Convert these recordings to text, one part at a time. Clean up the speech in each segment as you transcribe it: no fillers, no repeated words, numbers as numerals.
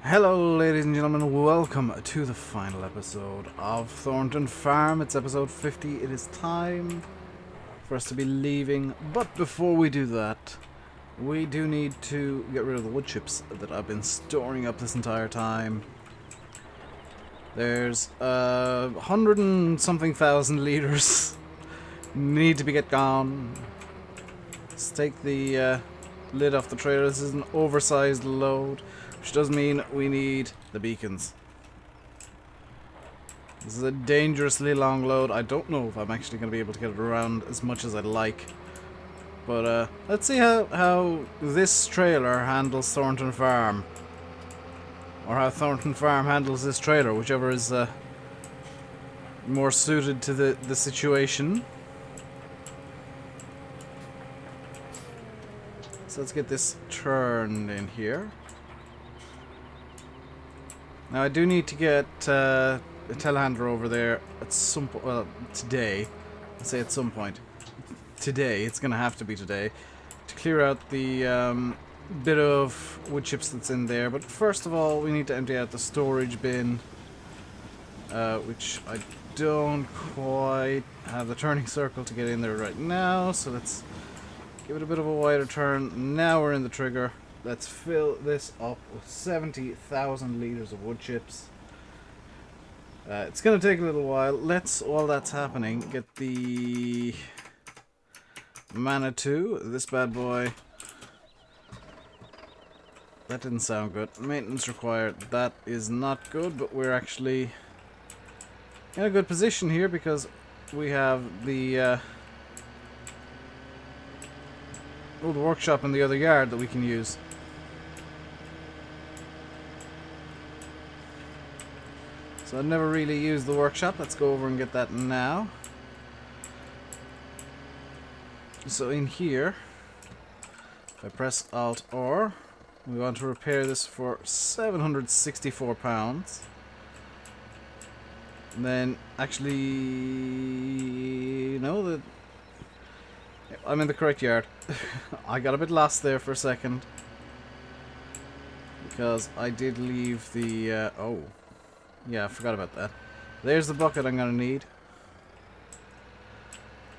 Hello ladies and gentlemen, welcome to the final episode of Thornton Farm. It's episode 50. It is time for us to be leaving, but before we do that, we do need to get rid of the wood chips that I've been storing up this entire time. There's 100 and something thousand liters need to be get gone. Let's take the lid off the trailer. This is an oversized load, which does mean we need the beacons. This is a dangerously long load. I don't know if I'm actually going to be able to get it around as much as I'd like. But let's see how this trailer handles Thornton Farm. Or how Thornton Farm handles this trailer, whichever is more suited to the situation. So let's get this turned in here. Now I do need to get a telehandler over there at some point. Well, today. I'll say at some point. Today. It's gonna have to be today to clear out the bit of wood chips that's in there. But first of all, we need to empty out the storage bin, which I don't quite have the turning circle to get in there right now. So let's give it a bit of a wider turn. Now we're in the trigger. Let's fill this up with 70,000 liters of wood chips. It's going to take a little while. Let's, while that's happening, get the Manitou, this bad boy. That didn't sound good. Maintenance required. That is not good, but we're actually in a good position here because we have the old workshop in the other yard that we can use. So I've never really used the workshop. Let's go over and get that now. So in here, if I press Alt-R, we want to repair this for £764. And then actually, no, I'm in the correct yard. I got a bit lost there for a second because I did leave the oh yeah, I forgot about that. There's the bucket I'm gonna need.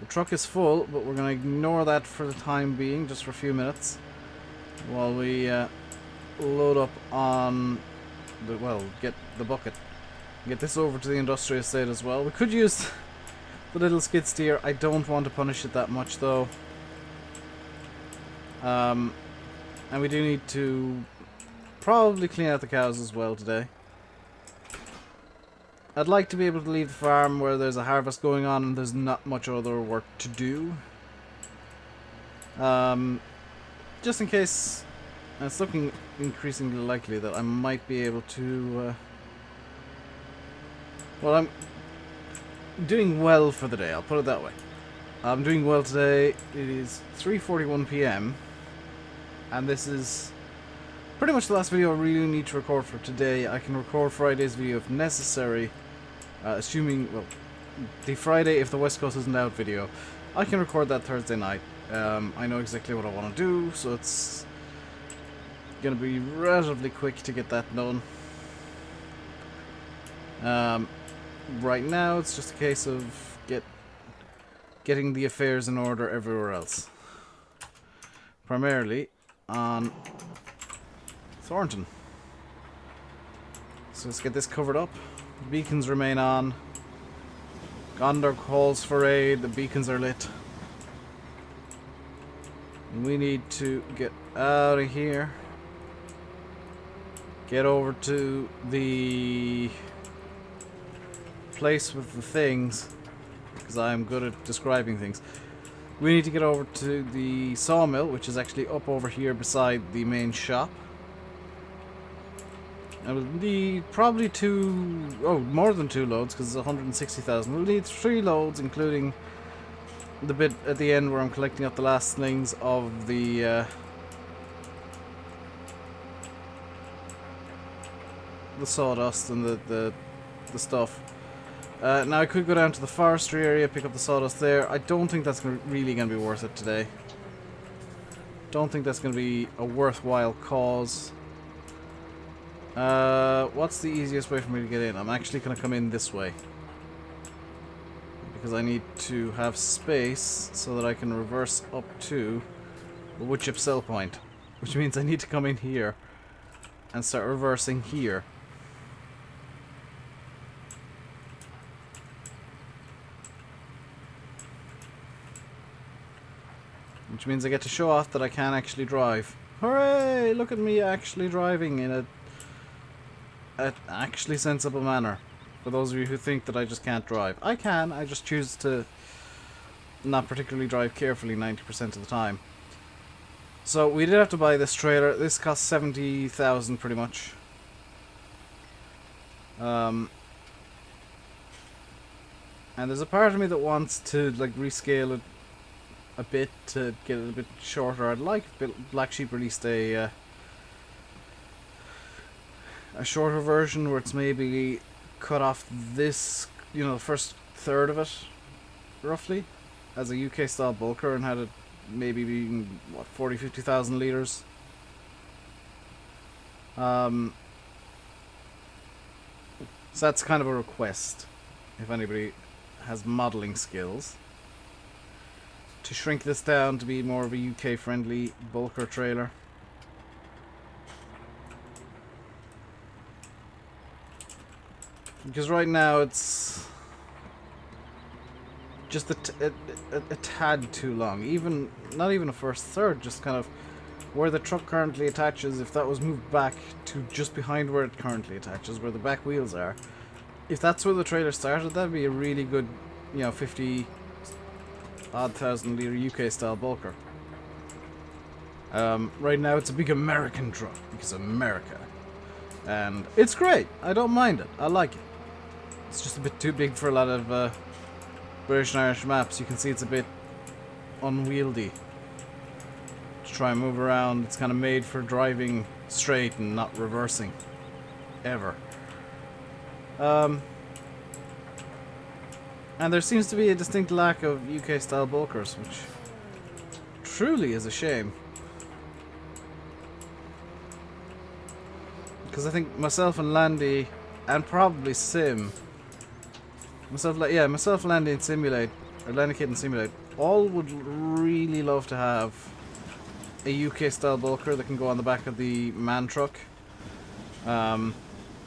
The truck is full, but we're gonna ignore that for the time being, just for a few minutes, while we load up on the, well, get the bucket. Get this over to the industrial estate as well. We could use the little skid steer. I don't want to punish it that much though. And we do need to probably clean out the cows as well today. I'd like to be able to leave the farm where there's a harvest going on and there's not much other work to do. Just in case, and it's looking increasingly likely that I might be able to well, I'm doing well for the day, I'll put it that way. I'm doing well today. It is 3:41 PM and this is pretty much the last video I really need to record for today. I can record Friday's video if necessary, assuming, well, the Friday if the West Coast isn't out video. I can record that Thursday night. I know exactly what I want to do, so it's gonna be relatively quick to get that done. Right now it's just a case of getting the affairs in order everywhere else. Primarily on Thornton. So let's get this covered up. The beacons remain on. Gondor calls for aid. The beacons are lit. We need to get out of here. Get over to the place with the things, because I'm good at describing things. We need to get over to the sawmill, which is actually up over here beside the main shop. And we'll need probably more than 2 loads, because it's 160,000. We'll need 3 loads, including the bit at the end where I'm collecting up the last slings of the sawdust and the stuff. Now I could go down to the forestry area, pick up the sawdust there. I don't think that's really going to be worth it today. Don't think that's going to be a worthwhile cause. What's the easiest way for me to get in? I'm actually going to come in this way. Because I need to have space so that I can reverse up to the woodchip sell point. Which means I need to come in here and start reversing here. Which means I get to show off that I can actually drive. Hooray! Look at me actually driving in a actually sensible manner. For those of you who think that I just can't drive. I can, I just choose to not particularly drive carefully 90% of the time. So we did have to buy this trailer. This cost 70,000 pretty much. And there's a part of me that wants to like rescale it a bit to get it a bit shorter. I'd like Black Sheep released a shorter version where it's maybe cut off this, you know, the first third of it, roughly, as a UK style bulker and had it maybe being, what, 40-50,000 litres. So that's kind of a request, if anybody has modelling skills, to shrink this down to be more of a UK friendly bulker trailer. Because right now it's just a tad too long. Even not even a first third, just kind of where the truck currently attaches. If that was moved back to just behind where it currently attaches, where the back wheels are, if that's where the trailer started, that'd be a really good, you know, 50 odd thousand litre UK style bulker. Right now it's a big American truck because America, and it's great. I don't mind it. I like it. It's just a bit too big for a lot of British and Irish maps. You can see it's a bit unwieldy to try and move around. It's kind of made for driving straight and not reversing ever. And there seems to be a distinct lack of UK style bulkers, which truly is a shame. Because I think myself and Landy, and probably Sim, myself, Landy and Simulate, or Landy Kid and Simulate, all would really love to have a UK style bulker that can go on the back of the man truck. The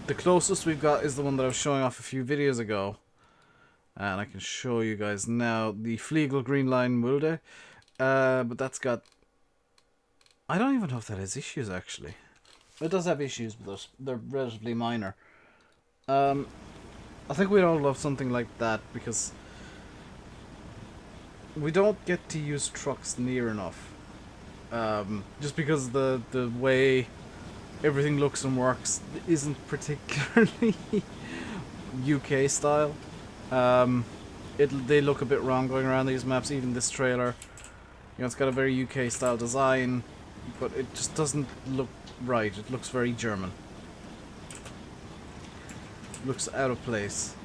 closest we've got is the one that I was showing off a few videos ago. And I can show you guys now, the Fliegel Green Line Mulde. But that's got, I don't even know if that has issues actually. It does have issues, but they're relatively minor. I think we'd all love something like that because we don't get to use trucks near enough. Just because the way everything looks and works isn't particularly UK style. They look a bit wrong going around these maps. Even this trailer, you know, it's got a very UK style design, but it just doesn't look right. It looks very German. It looks out of place.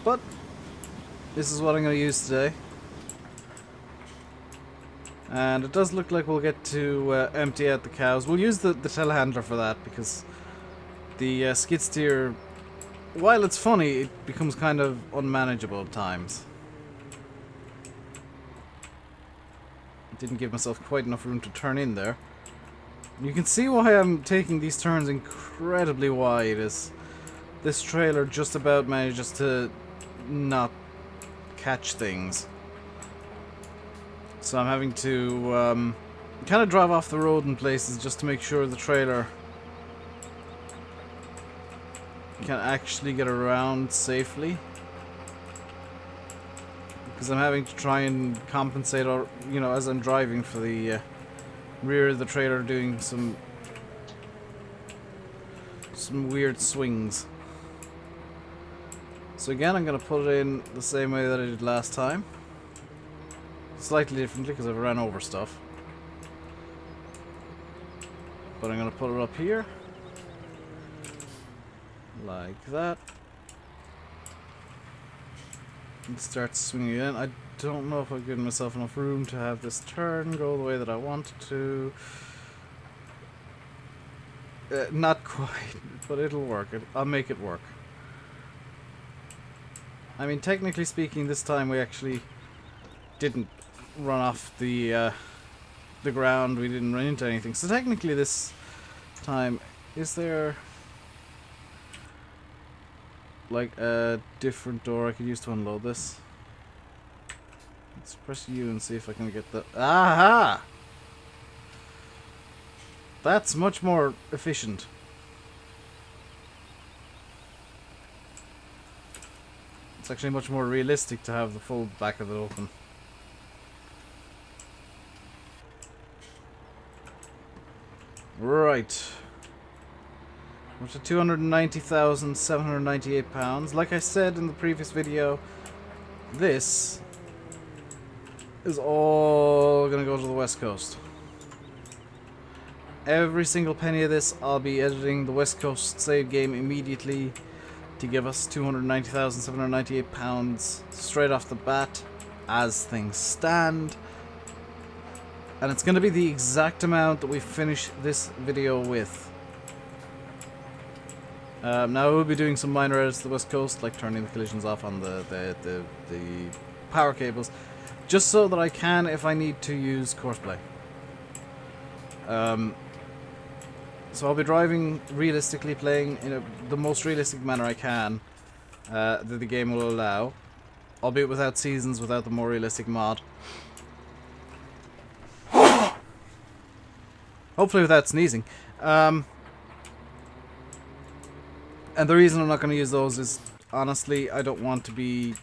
But this is what I'm going to use today. And it does look like we'll get to empty out the cows. We'll use the telehandler for that because the skid steer, while it's funny, it becomes kind of unmanageable at times. Didn't give myself quite enough room to turn in there. You can see why I'm taking these turns incredibly wide, as this trailer just about manages to not catch things. So I'm having to kind of drive off the road in places just to make sure the trailer can actually get around safely. Because I'm having to try and compensate, or you know, as I'm driving, for the rear of the trailer doing some weird swings. So again, I'm going to put it in the same way that I did last time. Slightly differently because I've ran over stuff. But I'm going to put it up here. Like that. And start swinging in. I don't know if I've given myself enough room to have this turn go the way that I want it to. Not quite, but it'll work. I'll make it work. I mean, technically speaking, this time we actually didn't run off the ground. We didn't run into anything. So technically this time, is there like a different door I could use to unload this? Let's press U and see if I can get the... Aha! That's much more efficient. It's actually much more realistic to have the full back of it open. Right. We're to £290,798. Like I said in the previous video, this is all gonna go to the West Coast. Every single penny of this, I'll be editing the West Coast save game immediately to give us £290,798 straight off the bat as things stand. And it's going to be the exact amount that we finish this video with. Now we'll be doing some minor edits to the West Coast, like turning the collisions off on the power cables, just so that I can, if I need to, use courseplay. So I'll be driving realistically, playing in the most realistic manner I can that the game will allow, albeit without seasons, without the more realistic mod. Hopefully without sneezing. And the reason I'm not going to use those is, honestly, I don't want to be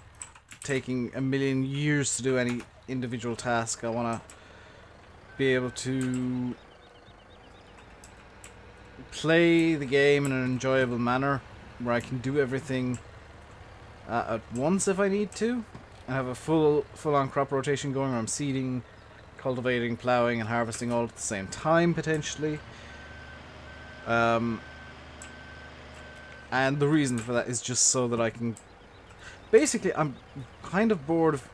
taking a million years to do any individual task. I want to be able to play the game in an enjoyable manner where I can do everything at once if I need to. I have a full-on crop rotation going where I'm seeding, cultivating, ploughing and harvesting all at the same time potentially. And the reason for that is just so that I can... Basically, I'm kind of bored of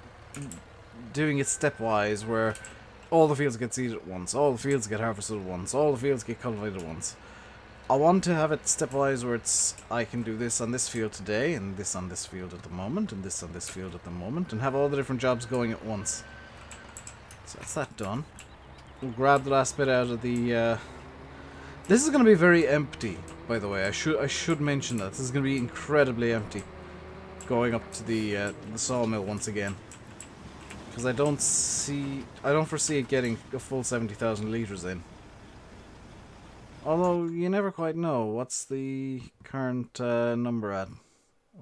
doing it stepwise, where all the fields get seeded at once, all the fields get harvested at once, all the fields get cultivated at once. I want to have it stepwise where it's, I can do this on this field today, and this on this field at the moment, and this on this field at the moment, and have all the different jobs going at once. So that's that done. We'll grab the last bit out of the... This is going to be very empty, by the way. I should mention that. This is going to be incredibly empty. Going up to the sawmill once again. Because I don't foresee it getting a full 70,000 litres in. Although, you never quite know. What's the current number at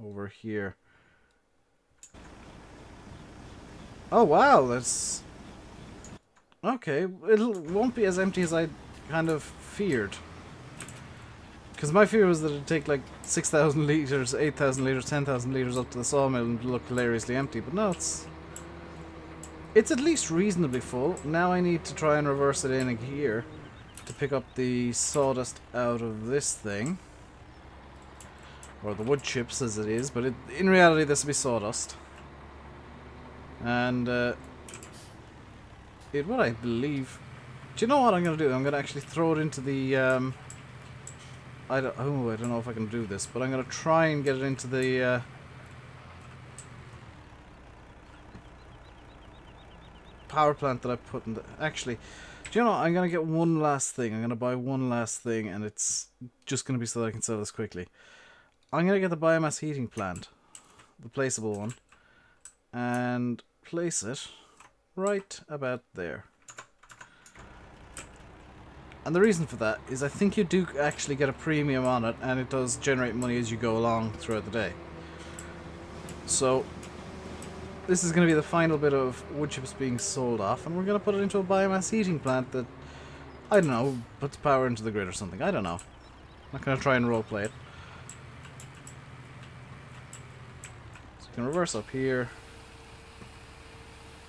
over here? Oh, wow, that's... Okay, it won't be as empty as I kind of feared. Because my fear was that it'd take like 6,000 litres, 8,000 litres, 10,000 litres up to the sawmill and look hilariously empty. But no, it's at least reasonably full. Now I need to try and reverse it in here to pick up the sawdust out of this thing. Or the wood chips as it is, but in reality this will be sawdust. And what I believe... Do you know what I'm going to do? I'm going to actually throw it into the... I don't know if I can do this, but I'm going to try and get it into the... power plant that I put in the... Actually, do you know what? I'm going to get one last thing. I'm going to buy one last thing, and it's just going to be so that I can sell this quickly. I'm going to get the biomass heating plant, the placeable one, and place it right about there. And the reason for that is I think you do actually get a premium on it, and it does generate money as you go along throughout the day. So this is going to be the final bit of wood chips being sold off, and we're going to put it into a biomass heating plant that, I don't know, puts power into the grid or something. I don't know. I'm not going to try and roleplay it. So you can reverse up here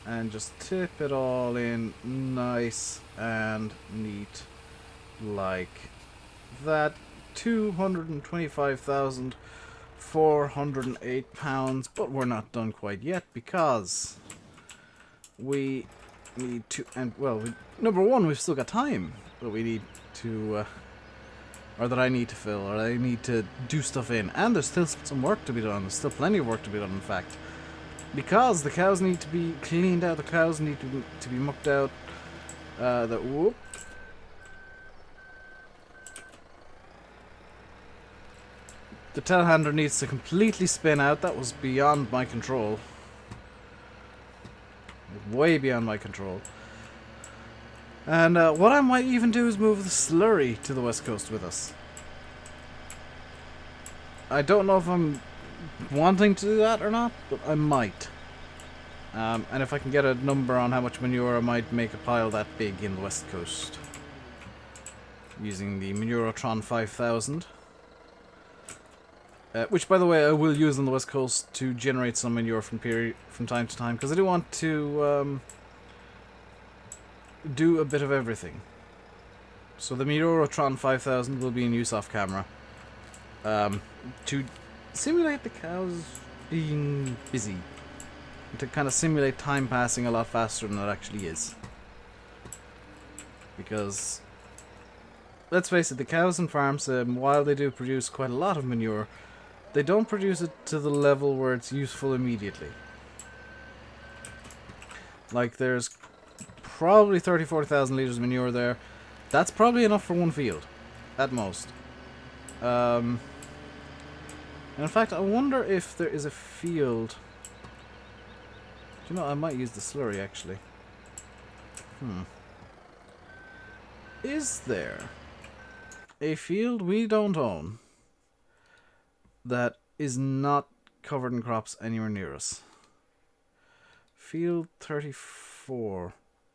and just tip it all in nice and neat like that. 225,408 pounds, but we're not done quite yet because we need to, and well, number one, we've still got time that we need to, or that I need to fill, or I need to do stuff in. And there's still some work to be done. There's still plenty of work to be done, in fact. Because the cows need to be cleaned out, the cows need to be mucked out. Whoop. The telehandler needs to completely spin out. That was beyond my control. Way beyond my control. And what I might even do is move the slurry to the west coast with us. I don't know if I'm wanting to do that or not, but I might. And if I can get a number on how much manure, I might make a pile that big in the west coast. Using the Manurotron 5000. Which, by the way, I will use on the west coast to generate some manure from time to time, because I do want to do a bit of everything. So the Manurotron 5000 will be in use off camera to simulate the cows being busy, and to kind of simulate time passing a lot faster than it actually is. Because let's face it, the cows and farms, while they do produce quite a lot of manure, they don't produce it to the level where it's useful immediately. Like, there's probably 40,000 litres of manure there. That's probably enough for one field, at most. And in fact, I wonder if there is a field... Do you know, I might use the slurry, actually. Is there a field we don't own that is not covered in crops anywhere near us? Field 34.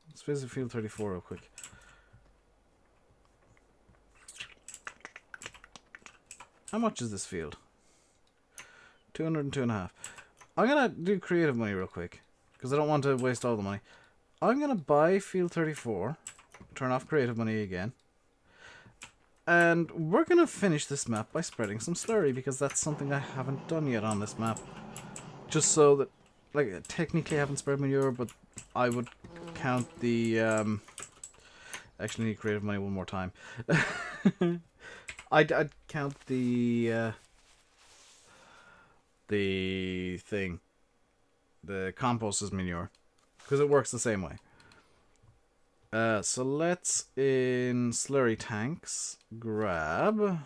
Let's visit field 34 real quick. How much is this field? 202.5. I'm gonna do creative money real quick, because I don't want to waste all the money. I'm gonna buy field 34, turn off creative money again, and we're gonna finish this map by spreading some slurry, because that's something I haven't done yet on this map. Just so that, like, technically I haven't spread manure, but I would count the, actually need creative money one more time. I'd count the thing, the compost as manure, because it works the same way. So let's, in slurry tanks, grab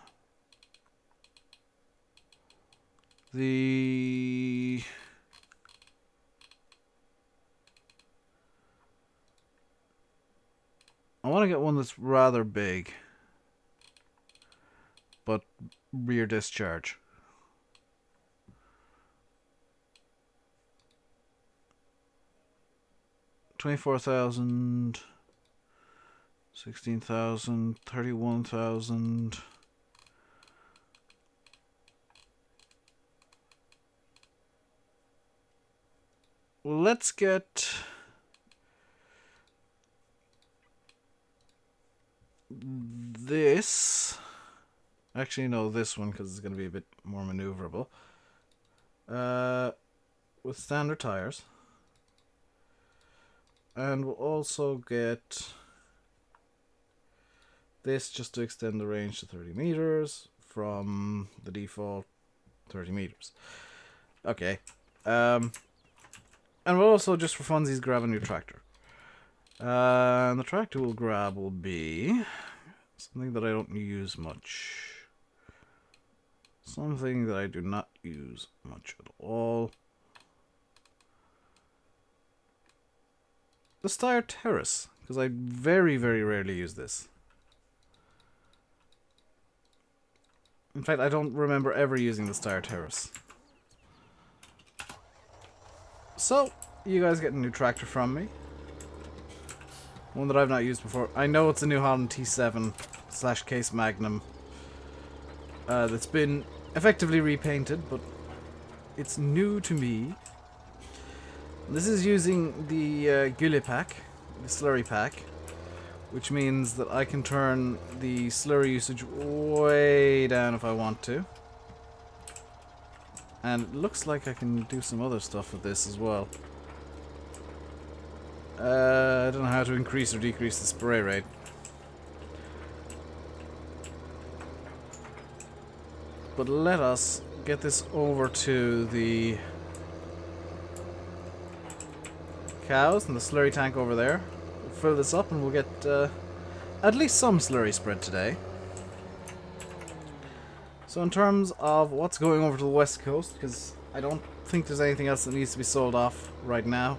the... I want to get one that's rather big, but rear discharge. $24,000, $16,000, $31,000. Let's get this. Actually, no, this one, because it's going to be a bit more maneuverable. With standard tires. And we'll also get this just to extend the range to 30 meters from the default 30 meters. Okay. And we'll also, just for funsies, grab a new tractor. And the tractor we'll grab will be something that I don't use much. Something that I do not use much at all. The Steyr Terrace, because I very, very rarely use this. In fact, I don't remember ever using the Steyr Terrace. So, you guys get a new tractor from me. One that I've not used before. I know it's a New Holland T7/Case Magnum that's been effectively repainted, but it's new to me. This is using the Gülle pack, the slurry pack, which means that I can turn the slurry usage way down if I want to. And it looks like I can do some other stuff with this as well. I don't know how to increase or decrease the spray rate. But let us get this over to the cows and the slurry tank over there. We'll fill this up and we'll get at least some slurry spread today. So in terms of what's going over to the west coast, because I don't think there's anything else that needs to be sold off right now,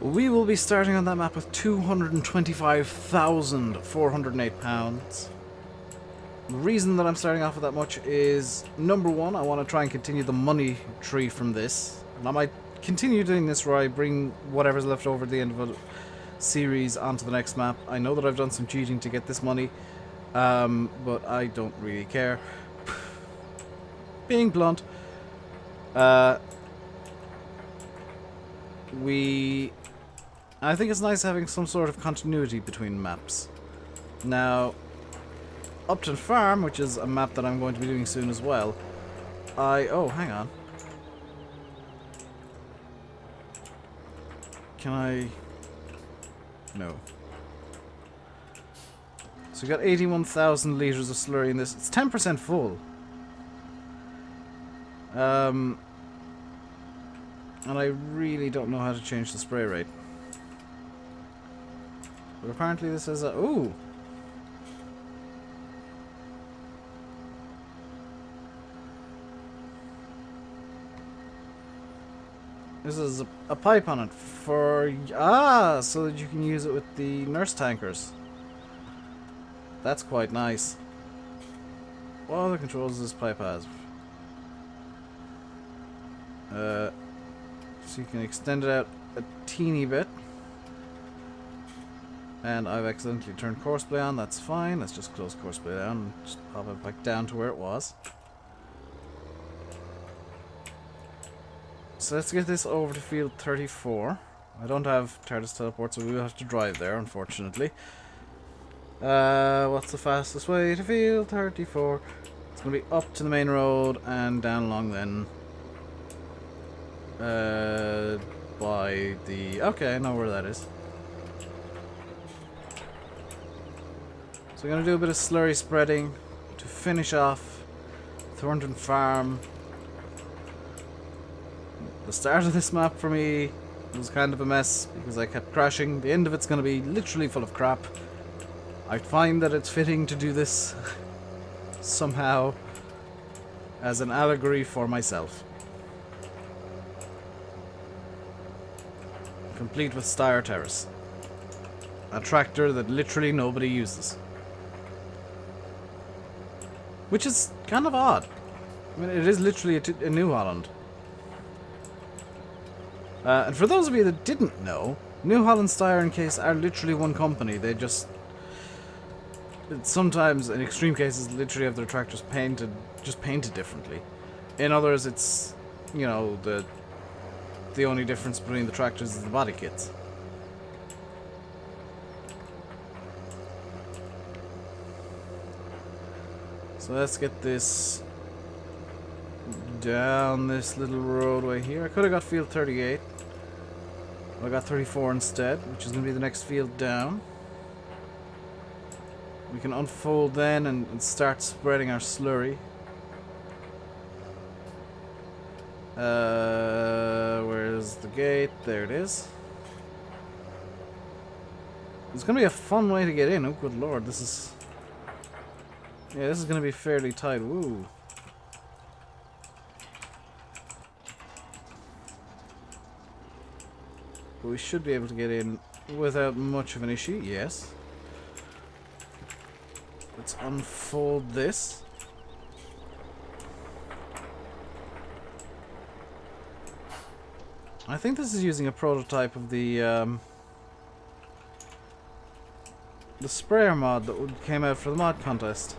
we will be starting on that map with £225,408. The reason that I'm starting off with that much is, number one, I want to try and continue the money tree from this. And I might continue doing this where I bring whatever's left over at the end of a series onto the next map. I know that I've done some cheating to get this money, but I don't really care. Being blunt, I think it's nice having some sort of continuity between maps. Now, Thornton Farm, which is a map that I'm going to be doing soon as well, oh, hang on. Can I... No. So we got 81,000 litres of slurry in this. It's 10% full. And I really don't know how to change the spray rate. But apparently this is a... Ooh! This is a pipe on it for... Ah! So that you can use it with the nurse tankers. That's quite nice. What other controls does this pipe has? So you can extend it out a teeny bit. And I've accidentally turned courseplay on, that's fine. Let's just close courseplay down and just pop it back down to where it was. So let's get this over to field 34. I don't have TARDIS teleport, so we will have to drive there, unfortunately. What's the fastest way to field 34? It's going to be up to the main road and down along then. By the... Okay, I know where that is. So we're going to do a bit of slurry spreading to finish off Thornton Farm. The start of this map for me was kind of a mess because I kept crashing. The end of it's going to be literally full of crap. I find that it's fitting to do this somehow as an allegory for myself. Complete with Steyr Terrace. A tractor that literally nobody uses. Which is kind of odd. I mean, it is literally a New Holland. And for those of you that didn't know, New Holland, Steyr and Case are literally one company. They just... Sometimes, in extreme cases, literally have their tractors painted differently. In others, it's, you know, the only difference between the tractors is the body kits. So let's get this down this little roadway here. I could have got field 38. But I got 34 instead, which is going to be the next field down. We can unfold then and start spreading our slurry. Where's the gate? There it is. It's going to be a fun way to get in. Oh, good lord. This is... Yeah, this is going to be fairly tight. Woo. But we should be able to get in without much of an issue. Yes. Let's unfold this. I think this is using a prototype of the sprayer mod that came out for the mod contest.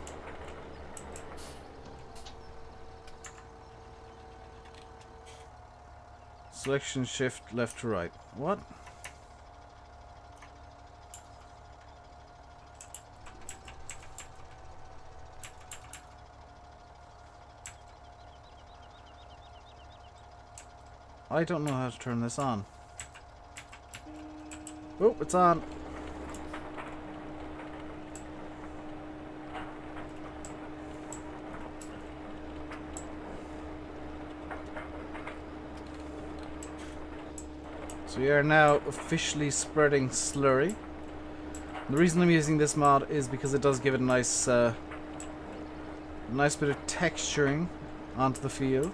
Selection shift left to right. What? I don't know how to turn this on. Oh, it's on. So we are now officially spreading slurry. The reason I'm using this mod is because it does give it a nice bit of texturing onto the field.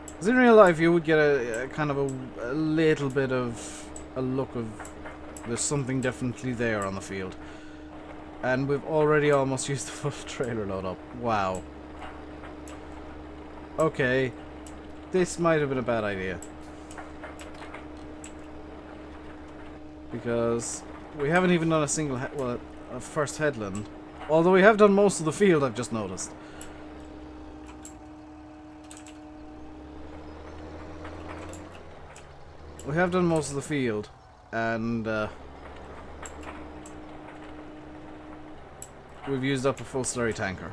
Because in real life you would get a kind of a little bit of a look of there's something definitely there on the field. And we've already almost used the full trailer load up. Wow. Okay. This might have been a bad idea. Because we haven't even done a single, a first headland. Although we have done most of the field, I've just noticed. We have done most of the field, and we've used up a full slurry tanker.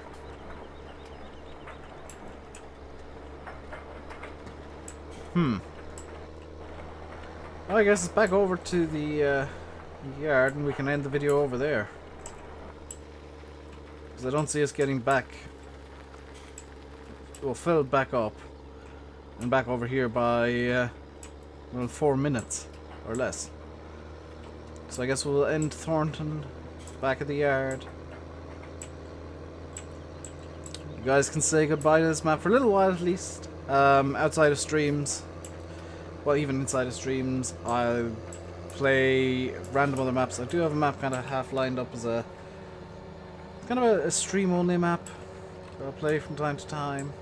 Well, I guess it's back over to the yard, and we can end the video over there. Because I don't see us getting back. We'll fill it back up and back over here by well, 4 minutes or less. So I guess we'll end Thornton back at the yard. You guys can say goodbye to this map for a little while at least. Outside of streams. Well, even inside of streams, I'll play random other maps. I do have a map kind of half lined up as a kind of a stream only map that I'll play from time to time.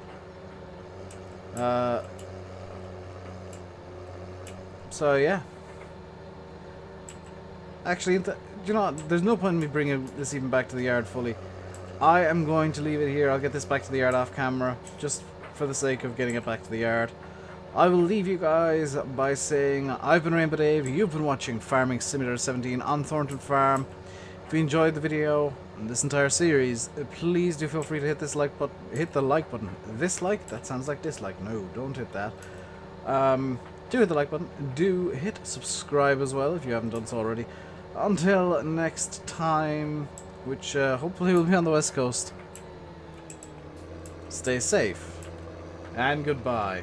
So yeah. Actually, do you know what? There's no point in me bringing this even back to the yard fully. I am going to leave it here. I'll get this back to the yard off camera, just for the sake of getting it back to the yard. I will leave you guys by saying I've been RainbowDave, you've been watching Farming Simulator 17 on Thornton Farm. If you enjoyed the video and this entire series, please do feel free to hit this like button. Hit the like button. This like? That sounds like dislike. No, don't hit that. Do hit the like button. Do hit subscribe as well if you haven't done so already. Until next time, which hopefully will be on the West Coast. Stay safe and goodbye.